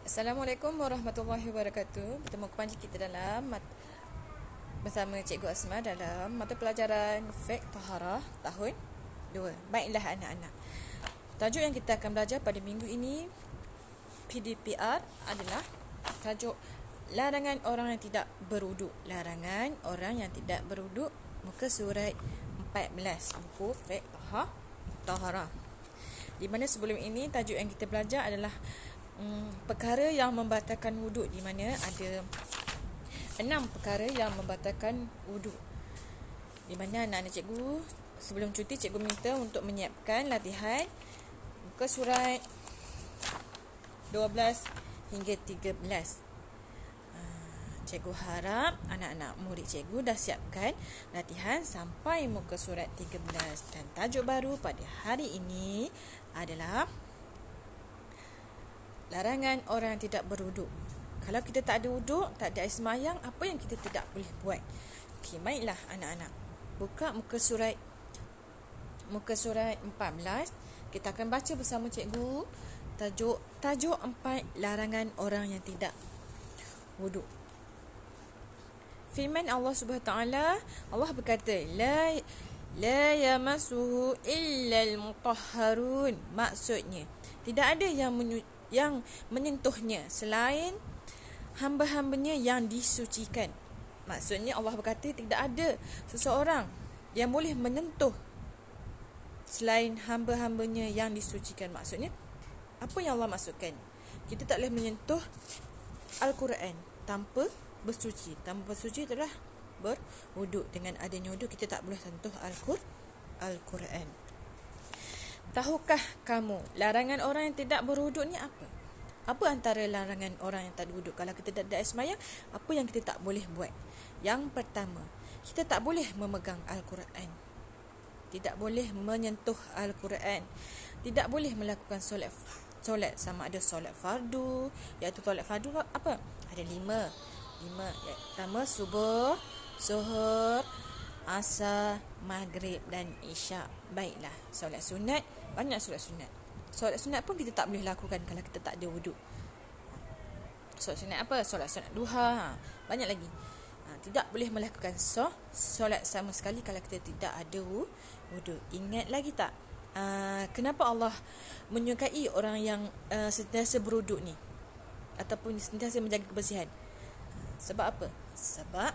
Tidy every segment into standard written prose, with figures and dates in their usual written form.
Assalamualaikum warahmatullahi wabarakatuh. Bertemu kembali kita bersama Cikgu Asma dalam mata pelajaran Fiqh Taharah tahun 2. Baiklah anak-anak, tajuk yang kita akan belajar pada minggu ini PDPR adalah tajuk larangan orang yang tidak berwuduk. Larangan orang yang tidak berwuduk, muka surat 14 buku Fiqh Taharah. Di mana sebelum ini tajuk yang kita belajar adalah perkara yang membatalkan wuduk, di mana ada 6 perkara yang membatalkan wuduk. Di mana anak-anak cikgu sebelum cuti, cikgu minta untuk menyiapkan latihan muka surat 12 hingga 13. Cikgu harap anak-anak murid cikgu dah siapkan latihan sampai muka surat 13. Dan tajuk baru pada hari ini adalah larangan orang yang tidak berwuduk. Kalau kita tak ada wuduk, tak ada air semayang, apa yang kita tidak boleh buat? Okey, baiklah anak-anak. Buka muka surat 14. Kita akan baca bersama cikgu tajuk 4 larangan orang yang tidak wuduk. Firman Allah Subhanahu Taala, Allah berkata, la yamassuhu illa al-mutahharun. Maksudnya, tidak ada yang menyentuhnya selain hamba-hambanya yang disucikan. Maksudnya Allah berkata tidak ada seseorang yang boleh menyentuh selain hamba-hambanya yang disucikan. Maksudnya, apa yang Allah maksudkan? Kita tak boleh menyentuh Al-Quran tanpa bersuci. Tanpa bersuci adalah berwuduk. Dengan adanya wuduk, kita tak boleh sentuh Al-Quran. Tahukah kamu larangan orang yang tidak berwuduk ni apa? Apa antara larangan orang yang tak berwuduk? Kalau kita tak ada air semayang, apa yang kita tak boleh buat? Yang pertama, kita tak boleh memegang Al-Quran. Tidak boleh menyentuh Al-Quran. Tidak boleh melakukan solat sama ada solat fardu, iaitu solat fardu apa? Ada 5. Yang pertama subuh, zuhur, asar, maghrib dan isyak. Baiklah, solat sunat, banyak solat sunat. Solat sunat pun kita tak boleh lakukan kalau kita tak ada wuduk. Solat sunat apa? Solat sunat duha, banyak lagi. Tidak boleh melakukan solat sama sekali kalau kita tidak ada wuduk. Ingat lagi tak? Kenapa Allah menyukai orang yang sentiasa berwuduk ni, ataupun sentiasa menjaga kebersihan? Sebab apa? Sebab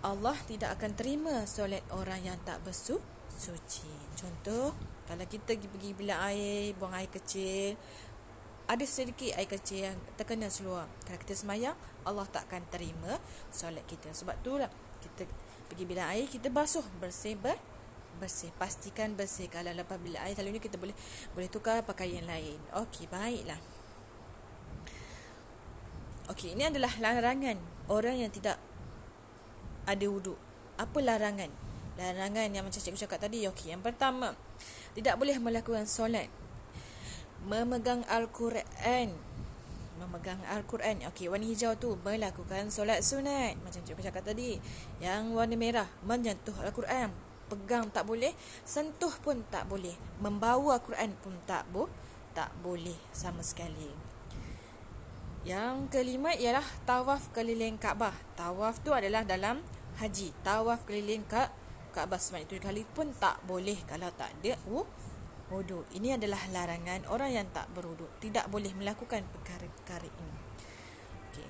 Allah tidak akan terima solat orang yang tak bersuci. Contoh, kalau kita pergi bilik air, buang air kecil, ada sedikit air kecil yang terkena seluar, kalau kita semayang, Allah tak akan terima solat kita. Sebab itulah kita pergi bilik air, kita basuh, bersih. Pastikan bersih. Kalau lepas bilik air, selalunya kita boleh tukar pakaian lain. Okey, baiklah. Okey, ini adalah larangan orang yang tidak ada wuduk. Apa larangan? Larangan yang macam cikgu cakap tadi. Okey, yang pertama, tidak boleh melakukan solat. Memegang Al-Quran. Okey, warna hijau tu melakukan solat sunat, macam cikgu cakap tadi. Yang warna merah menyentuh Al-Quran. Pegang tak boleh, sentuh pun tak boleh, membawa Al-Quran pun tak boleh sama sekali. Yang kelima ialah tawaf keliling Kaabah. Tawaf tu adalah dalam haji. Tawaf keliling Kaabah sebanyak 7 kali pun tak boleh kalau tak ada wuduk. Ini adalah larangan orang yang tak berwuduk. Tidak boleh melakukan perkara-perkara ini. Okey.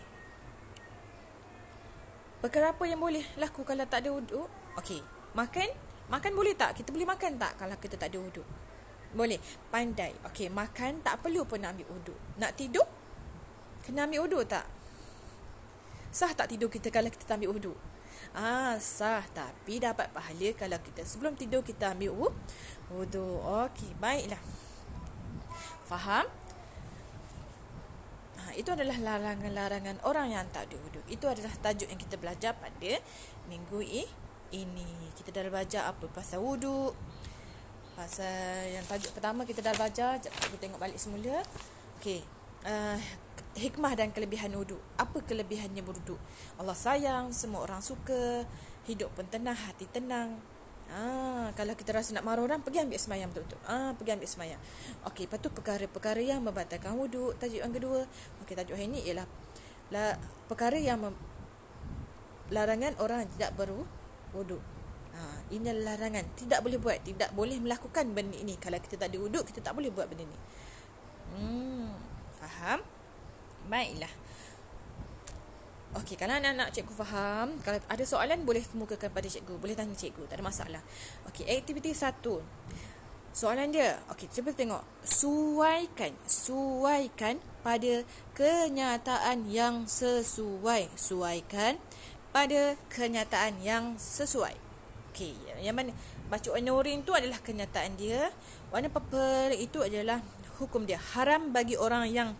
Perkara apa yang boleh laku kalau tak ada wuduk? Okey. Makan boleh tak? Kita boleh makan tak kalau kita tak ada wuduk? Boleh. Pandai. Okey, makan tak perlu pun nak ambil wuduk. Nak tidur? Kena ambil wuduk tak? Sah tak tidur kita kalau kita tak ambil wuduk? Sah. Tapi dapat pahala kalau kita sebelum tidur kita ambil wuduk. Okey, baiklah. Faham? Itu adalah larangan-larangan orang yang tak ada wuduk. Itu adalah tajuk yang kita belajar pada minggu ini. Kita dah belajar apa pasal wuduk. Pasal yang tajuk pertama kita dah belajar. Kita tengok balik semula. Okey. Hikmah dan kelebihan wuduk. Apa kelebihannya berwuduk? Allah sayang, semua orang suka, hidup pun tenang, hati tenang. Kalau kita rasa nak marah orang, pergi ambil sembahyang betul-betul. Pergi ambil sembahyang. Okey, lepas tu perkara-perkara yang membatalkan wuduk. Tajuk yang kedua. Okey, tajuk hari ni ialah perkara yang larangan orang yang tidak berwuduk. Ini adalah larangan. Tidak boleh buat. Tidak boleh melakukan benda ini. Kalau kita tak ada wuduk, kita tak boleh buat benda ni. Faham? Baiklah. Okey, kalau anak-anak cikgu faham, kalau ada soalan boleh kemukakan pada cikgu, boleh tanya cikgu, tak ada masalah. Okey, aktiviti 1. Soalan dia, okey, cuba tengok. Suaikan pada kenyataan yang sesuai. Suaikan pada kenyataan yang sesuai. Okey, yang mana baju warna oranye tu adalah kenyataan dia, warna purple itu adalah hukum dia. Haram bagi orang yang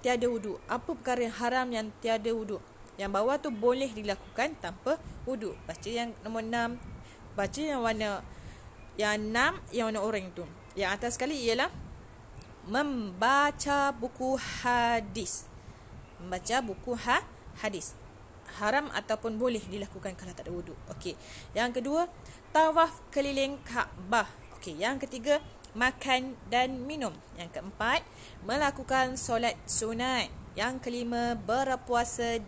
tiada wuduk. Apa perkara yang haram yang tiada wuduk? Yang bawah tu boleh dilakukan tanpa wuduk. Baca yang nombor 6. Baca yang warna 6 yang warna oranye tu. Yang atas sekali ialah membaca buku hadis. Membaca buku hadis. Haram ataupun boleh dilakukan kalau tak ada wuduk. Okey. Yang kedua, tawaf keliling Kaabah. Okey, yang ketiga, makan dan minum. Yang keempat, melakukan solat sunat. Yang kelima, berpuasa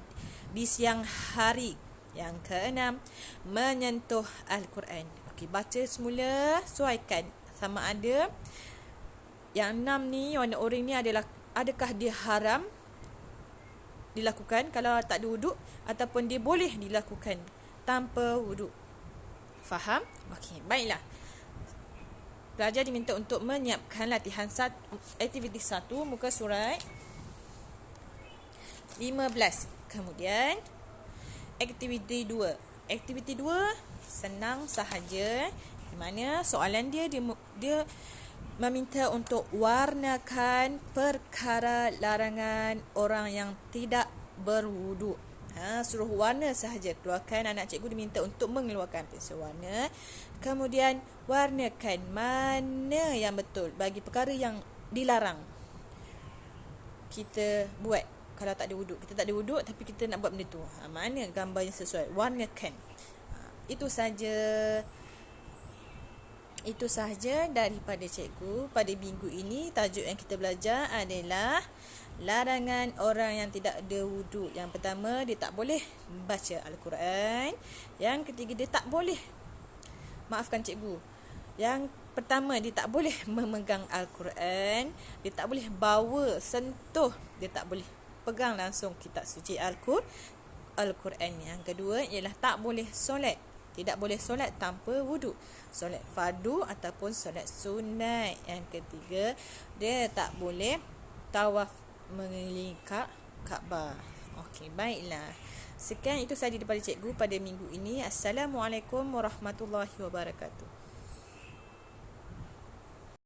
di siang hari. Yang keenam, menyentuh Al-Quran. Okey, baca semula, sesuaikan sama ada yang 6 ni, warna oranye ni adakah dia haram dilakukan kalau tak ada wuduk ataupun dia boleh dilakukan tanpa wuduk. Faham? Okey, baiklah. Pelajar diminta untuk menyiapkan latihan aktiviti 1 muka surat 15. Kemudian aktiviti 2. Aktiviti 2 senang sahaja, di mana soalan dia meminta untuk warnakan perkara larangan orang yang tidak berwuduk. Suruh warna sahaja. Keluarkan, anak cikgu diminta untuk mengeluarkan pensel warna. Kemudian warnakan mana yang betul bagi perkara yang dilarang kita buat kalau tak ada wuduk. Kita tak ada wuduk tapi kita nak buat benda tu. Mana gambar yang sesuai? Warnakan. Itu sahaja daripada cikgu pada minggu ini. Tajuk yang kita belajar adalah larangan orang yang tidak ada wuduk. Yang pertama, dia tak boleh baca Al-Quran. Yang ketiga, dia tak boleh, maafkan cikgu, yang pertama, dia tak boleh memegang Al-Quran. Dia tak boleh bawa, sentuh. Dia tak boleh pegang langsung kitab suci Al-Quran. Yang kedua ialah tak boleh solat. Tidak boleh solat tanpa wuduk. Solat fardu ataupun solat sunat. Yang ketiga, dia tak boleh tawaf mengelilingi Kaabah. Okey, baiklah. Sekian itu sahaja daripada cikgu pada minggu ini. Assalamualaikum warahmatullahi wabarakatuh.